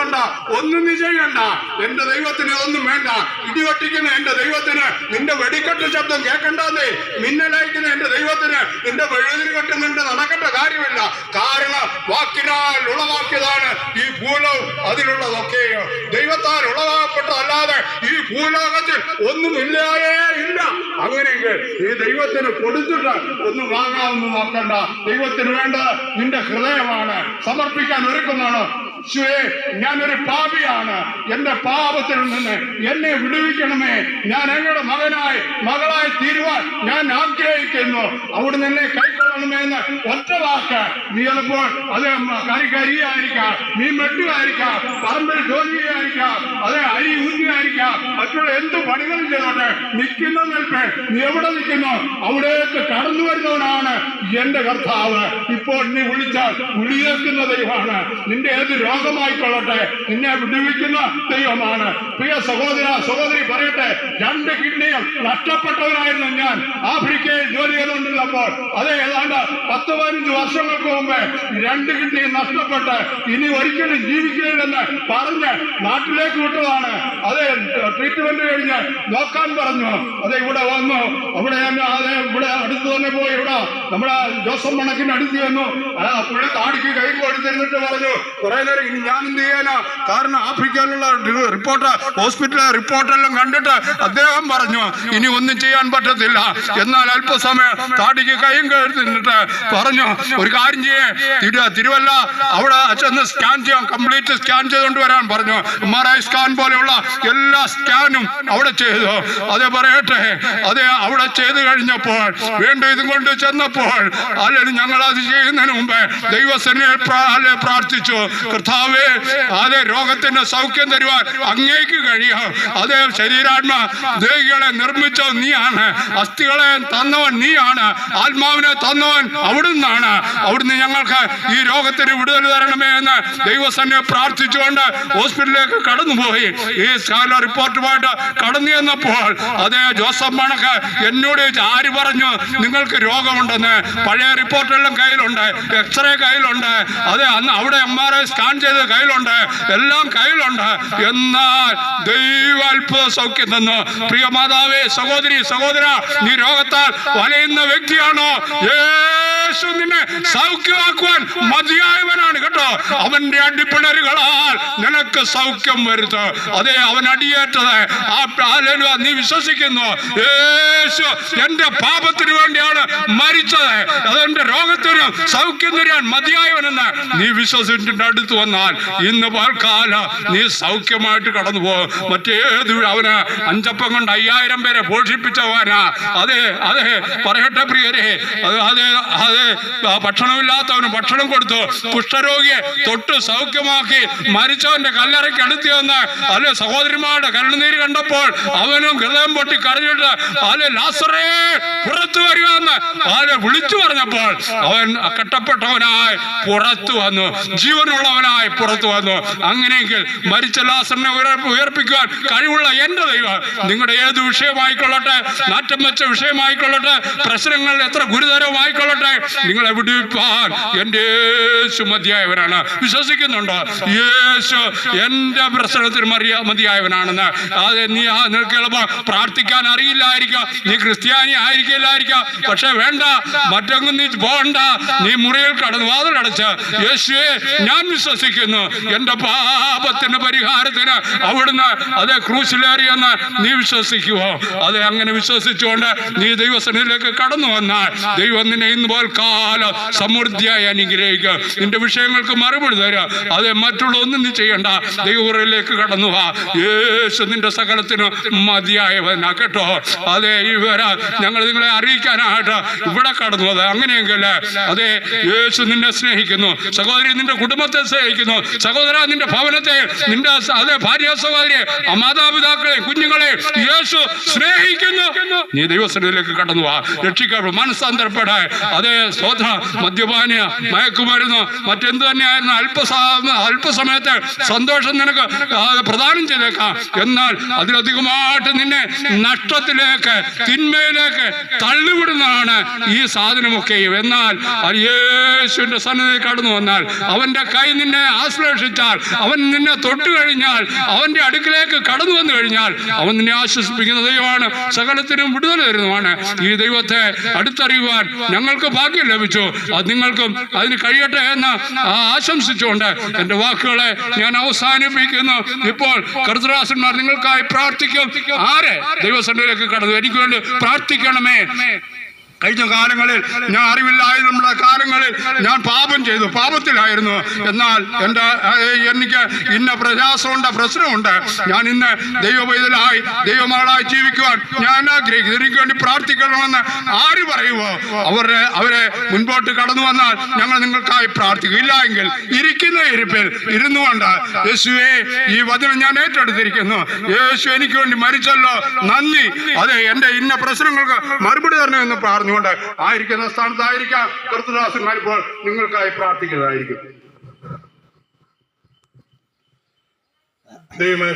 ഓടണ്ട, ഒന്നും നീ ചെയ്യണ്ട. എന്റെ ദൈവത്തിന് ഇതൊന്നും വേണ്ട. ഇടിവെട്ടിക്കുന്ന എന്റെ ദൈവത്തിന് നിന്റെ വെടിക്കെട്ട് ശബ്ദം കേൾക്കണ്ടെന്നേ. മിന്നലയക്കുന്ന എന്റെ ദൈവത്തിന് നിന്റെ വെഴുതിൽ കെട്ടുന്നുണ്ട് നടക്കേണ്ട കാര്യമില്ല. കാരണം വാക്കിനാൽ ഉളവാക്കിയതാണ് ഈ ഭൂലോകം, അതിലുള്ളതൊക്കെയോ ദൈവത്താൽ ഉളവാക്കപ്പെട്ടതല്ലാതെ ഈ ഭൂലോകത്തിൽ ഒന്നുമില്ലായേ ഇല്ല. അങ്ങനെയെങ്കിൽ ഈ ദൈവത്തിന് കൊടുത്തിട്ട് ഒന്നും വാങ്ങാമെന്ന് നോക്കണ്ട. ദൈവത്തിന് വേണ്ട നിന്റെ ഹൃദയമാണ്. സമർപ്പിക്കാൻ ഒരുക്കുന്നതാണ്. ഞാനൊരു പാപിയാണ്, എന്റെ പാപത്തിൽ നിന്ന് എന്നെ വിടുവിക്കണമേ. ഞാൻ അങ്ങയുടെ മകളായി തീരുവാൻ ഞാൻ ആഗ്രഹിക്കുന്നു. അവിടുന്ന് എന്നെ കൈക്കൊള്ളണമേ എന്ന് ഒറ്റ വാക്ക്. നീ ചിലപ്പോൾ അത് കരിയായിരിക്കാം, നീ മെട്ടുമായിരിക്കാം, പറമ്പിൽ ജോലിയായിരിക്കാം, അത് അരി ഊന്നിയായിരിക്കാം, മറ്റുള്ള എന്ത് പണികളും ചെയ്തോട്ടെ. നിൽക്കുന്ന നിൽപ്പ് നീ എവിടെ നിൽക്കുന്നു അവിടേക്ക് കടന്നു വരുന്നവനാണ് എന്റെ കർത്താവ്. ഇപ്പോൾ നീ വിളിച്ചാൽ വിളിയേക്കുന്ന ദൈവമാണ്. നിന്റെ ഏത് രോഗമായിക്കൊള്ളട്ടെ നിന്നെ വിടുവിക്കുന്ന ദൈവമാണ്. പ്രിയ സഹോദരി പറയട്ടെ, 2 കിഡ്നിയും നഷ്ടപ്പെട്ടവനായിരുന്നു ഞാൻ. ആഫ്രിക്കയിൽ ജോലി ചെയ്തുകൊണ്ടിരുന്നപ്പോൾ അത് ഏതാണ്ട് 10-15 വർഷങ്ങൾക്ക് മുമ്പ് 2 കിഡ്നിയും നഷ്ടപ്പെട്ട് ഇനി ഒരിക്കലും ജീവിക്കില്ലെന്ന് പറഞ്ഞ് നാട്ടിലേക്ക് വിട്ടതാണ്. അത് ട്രീറ്റ്മെന്റ് കഴിഞ്ഞ് നോക്കാൻ പറഞ്ഞു. അത് ഇവിടെ വന്നു. അവിടെ ഇവിടെ അടുത്ത് തന്നെ പോയി. ഇവിടെ നമ്മുടെ ജോസഫ് മണക്കിന് അടുത്ത് വന്നു. പുള്ളി താടിക്ക് കൈ കൊടുത്തിരുന്നിട്ട് പറഞ്ഞു, കുറെ നേരം ഇനി ഞാൻ എന്ത് ചെയ്യാനാ? കാരണം ആഫ്രിക്കയിലുള്ള ഹോസ്പിറ്റലിലെ റിപ്പോർട്ടെല്ലാം കണ്ടിട്ട് അദ്ദേഹം പറഞ്ഞു ഇനി ഒന്നും ചെയ്യാൻ പറ്റത്തില്ല. എന്നാൽ അല്പസമയം താടിക്ക് കൈയും കഴുത്തിട്ട് പറഞ്ഞു, ഒരു കാര്യം ചെയ്യേ, തിരുവല്ല അവിടെ ചെന്ന് സ്കാൻ ചെയ്യാം, കംപ്ലീറ്റ് സ്കാൻ ചെയ്തുകൊണ്ട് വരാൻ പറഞ്ഞു. MRI സ്കാൻ പോലെയുള്ള എല്ലാ സ്കാനും അവിടെ ചെയ്തു. അതേ പറയട്ടെ, അതെ അവിടെ ചെയ്ത് കഴിഞ്ഞപ്പോൾ വീണ്ടും ഇതും കൊണ്ട് ചെന്നപ്പോൾ അല്ലെങ്കിൽ ഞങ്ങൾ അത് ചെയ്യുന്നതിന് മുമ്പേ ദൈവസന്നിധിയിൽ പ്രാർത്ഥിച്ചു, കർത്താവേ അതേ രോഗത്തിന്റെ സൗഖ്യം തരുവാൻ അങ്ങേക്ക് കഴിയും. അതേ ശരീരാത്മാ ദേഹികളെ നിർമ്മിച്ചോ നീയാണ്, അസ്ഥികളെ തന്നവൻ നീയാണ്, ആത്മാവിനെ തന്നവൻ അവിടുന്നാണ്. അവിടുന്ന് ഞങ്ങൾക്ക് ഈ രോഗത്തിന് വിടുതൽ തരണമേ എന്ന് ദൈവസന്നിധിയിൽ പ്രാർത്ഥിച്ചുകൊണ്ട് ഹോസ്പിറ്റലിലേക്ക് കടന്നുപോയി. ഈ സ്കാനർ റിപ്പോർട്ടുമായിട്ട് കടന്നു ചെന്നപ്പോൾ അതേ ജോസഫ് മണക്ക് എന്നോട് ആര് പറഞ്ഞു നിങ്ങൾക്ക് രോഗമുണ്ടെന്ന്? പഴയ റിപ്പോർട്ടെല്ലാം കയ്യിലുണ്ട്, എക്സ്റേ കയ്യിലുണ്ട്, അതെ അന്ന് അവിടെ MRI സ്കാൻ ചെയ്ത് കയ്യിലുണ്ട്, എല്ലാം കയ്യിലുണ്ട്. എന്നാൽ ദൈവ അത്ഭുത സൗഖ്യം തന്നു. പ്രിയ മാതാവേ, സഹോദര, നീ രോഗത്താൽ വലയുന്ന വ്യക്തിയാണോ? യേശു നിന്നെ സൗഖ്യമാക്കുവാൻ മതിയായവനാണ് കേട്ടോ. അവന്റെ അടിപ്പിണരുകളാൽ നിനക്ക് സൗഖ്യം വരുത്തും. അതെ, അവൻ അടിയേറ്റത് നീ വിശ്വസിക്കുന്നു. യേശു എന്റെ പാപത്തിന് വേണ്ടിയാണ് മരിച്ചത്, അതെന്റെ രോഗത്തിന് സൗഖ്യം തരാൻ മതിയായവനെന്ന് നീ വിശ്വസിച്ചിട്ട് അടുത്ത് വന്നാൽ ഇന്ന് പൽക്കാലം നീ സൗഖ്യമായിട്ട് കടന്നു പോകും. മറ്റേത് അവന് 5 അപ്പം കൊണ്ട് 5000 പേരെ പോഷിപ്പിച്ചവനാ. അതെ പറയട്ടെ പ്രിയരെ, അതെ ഭക്ഷണമില്ലാത്തവന് ഭക്ഷണം കൊടുത്തു, കുഷ്ഠരോഗിയെ തൊട്ട് സൗഖ്യമാക്കി, മരിച്ചവന്റെ കല്ലറയ്ക്ക് അടുത്ത് വന്ന് അല്ലെ സഹോദരിമാരുടെ കരുണനീര് കണ്ടപ്പോൾ അവനും ഹൃദയം പൊട്ടി കരഞ്ഞിട്ട് അല്ലെ ലാസറേ പുറത്തു വരിക എന്ന് വിളിച്ചു പറഞ്ഞപ്പോൾ അവൻ കെട്ടപ്പെട്ടവനായി പുറത്തു വന്നു, ജീവനുള്ളവനായി പുറത്തു വന്നു. അങ്ങനെയെങ്കിൽ മരിച്ച ലാസറിനെ ഉയർപ്പിക്കുവാൻ കഴിവുള്ള എന്റെ ദൈവം നിങ്ങളുടെ ഏത് വിഷയമായിക്കൊള്ളട്ടെ, നാറ്റം വെച്ച വിഷയമായിക്കൊള്ളട്ടെ, പ്രശ്നങ്ങൾ എത്ര ഗുരുതരമായിക്കൊള്ളട്ടെ, നിങ്ങളെ വിടുവിപ്പാൻ എന്റെ യേശു മതിയായവനാണ്. വിശ്വസിക്കുന്നുണ്ടോ? യേശു എന്റെ പ്രശ്നത്തിന് മതിയായവനാണെന്ന്. അതെ, നീ നിനക്ക് എളുപ്പം പ്രാർത്ഥിക്കാൻ അറിയില്ലായിരിക്കാം, നീ ക്രിസ്ത്യാനി ആയിരിക്കില്ലായിരിക്കാം, പക്ഷെ വേണ്ട, മറ്റൊന്നും നീ പോകണ്ട. നീ മുറിയിൽ കടന്ന് വാതിലടച്ച് യേശുവേ ഞാൻ വിശ്വസിക്കുന്നു, എന്റെ പാപത്തിന്റെ പരിഹാരത്തിന് അവിടുന്ന് അതേ ക്രൂശിലേറിയെന്ന് നീ വിശ്വസിക്കുവോ? അതെ, അങ്ങനെ വിശ്വസിച്ചുകൊണ്ട് നീ ദൈവസന്നിധിയിലേക്ക് കടന്നു വന്നാൽ ദൈവം നിന്നെ ഇന്ന് പോൽക്കാലം സമൃദ്ധിയായി അനുഗ്രഹിക്കുക, നിന്റെ വിഷയങ്ങൾക്ക് മറുപടി തരിക. അതെ, മറ്റുള്ള ഒന്നും നീ ചെയ്യണ്ട, ദൈവത്തിലേക്ക് കടന്നു വാ. യേശു നിന്റെ സകലത്തിന് മതിയായവനാ കേട്ടോ. അതെ, ഞങ്ങൾ നിങ്ങളെ അറിയിക്കാനായിട്ട് ഇവിടെ കടന്നു. അതെ, അങ്ങനെയെങ്കിൽ അതെ യേശു നിന്നെ സ്നേഹിക്കുന്നു, സഹോദരി നിന്റെ കുടുംബത്തെ സ്നേഹിക്കുന്നു, സഹോദര നിന്റെ ഭവനത്തെ, നിന്റെ അതെ ഭാര്യ സഹോദരിയെ, മാതാപിതാക്കളെ, കുഞ്ഞുങ്ങളെ യേശു സ്നേഹിക്കുന്നു. നീ ദൈവസന്നിധിയിലേക്ക് കടന്നു വാ, രക്ഷിക്കപ്പെടും, മനസ്സാന്തരപ്പെടാൻ. അതേ സ്വത മദ്യപാന, മയക്കുമരുന്ന്, മറ്റെന്ത് തന്നെയായിരുന്നു അല്പസമയത്തെ സന്തോഷം നിനക്ക് പ്രദാനം ചെയ്തേക്കാം. എന്നാൽ അതിലധികമായിട്ട് നിന്നെ നഷ്ടത്തിലേക്ക്, തിന്മയിലേക്ക് തള്ളിവിടുന്നതാണ് ഈ സാധനം സാധനമൊക്കെയും. എന്നാൽ അത് യേശുവിന്റെ സന്നിധി കടന്നു വന്നാൽ, അവന്റെ കൈ നിന്നെ ആശ്ലേഷിച്ചാൽ, അവൻ നിന്നെ തൊട്ട് കഴിഞ്ഞാൽ, അവന്റെ അടുക്കിലേക്ക് കടന്നു വന്നു കഴിഞ്ഞാൽ, അവൻ നിന്നെ ആശ്വസിപ്പിക്കുന്ന ദൈവമാണ്, സകലത്തിനും വിടുതൽ തരുന്നതാണ്. ഈ ദൈവത്തെ അടുത്തറിയുവാൻ ഞങ്ങൾക്ക് ഭാഗ്യം ലഭിച്ചു. അത് നിങ്ങൾക്കും അതിന് കഴിയട്ടെ എന്ന് ആശംസിച്ചുകൊണ്ട് എൻ്റെ വാക്കുകളെ ഞാൻ അവസാനിപ്പിക്കുന്നു. ഇപ്പോൾ കർത്തൃദാസന്മാർ നിങ്ങൾക്കായി പ്രാർത്ഥിക്കും. ആരെ ദൈവസന്നിധിയിലേക്ക് കടന്നു എനിക്ക് വേണ്ടി പ്രാർത്ഥിക്കണമേ. കഴിഞ്ഞ കാലങ്ങളിൽ ഞാൻ അറിവില്ലായ്മയുള്ള കാലങ്ങളിൽ ഞാൻ പാപം ചെയ്തു, പാപത്തിലായിരുന്നു. എന്നാൽ എനിക്ക് ഇന്ന പ്രയാസമുണ്ട്, പ്രശ്നമുണ്ട്. ഞാൻ ഇന്ന് ദൈവപൈതലായി ദൈവമകളായി ജീവിക്കുവാൻ ഞാൻ ആഗ്രഹിക്കുന്നു. എനിക്ക് വേണ്ടി പ്രാർത്ഥിക്കണമെന്ന് ആര് പറയുമോ അവരെ മുൻപോട്ട് കടന്നു വന്നാൽ ഞങ്ങൾ നിങ്ങൾക്കായി പ്രാർത്ഥിക്കും. ഇല്ല എങ്കിൽ ഇരിക്കുന്ന ഇരിപ്പിൽ ഇരുന്നുകൊണ്ട് യേശുവേ, ഈ വചനം ഞാൻ ഏറ്റെടുത്തിരിക്കുന്നു. യേശു എനിക്ക് വേണ്ടി മരിച്ചല്ലോ, നന്ദി. അതെ, എൻ്റെ ഇന്ന പ്രശ്നങ്ങൾക്ക് മറുപടി തരണമെന്ന് പറഞ്ഞു ആയിരിക്കുന്ന സ്ഥാനത്തായിരിക്കാം കർത്തൃദാസന്മാർ ഇപ്പോൾ നിങ്ങൾക്കായി പ്രാർത്ഥിക്കുന്നതായിരിക്കും. ദൈവമേ,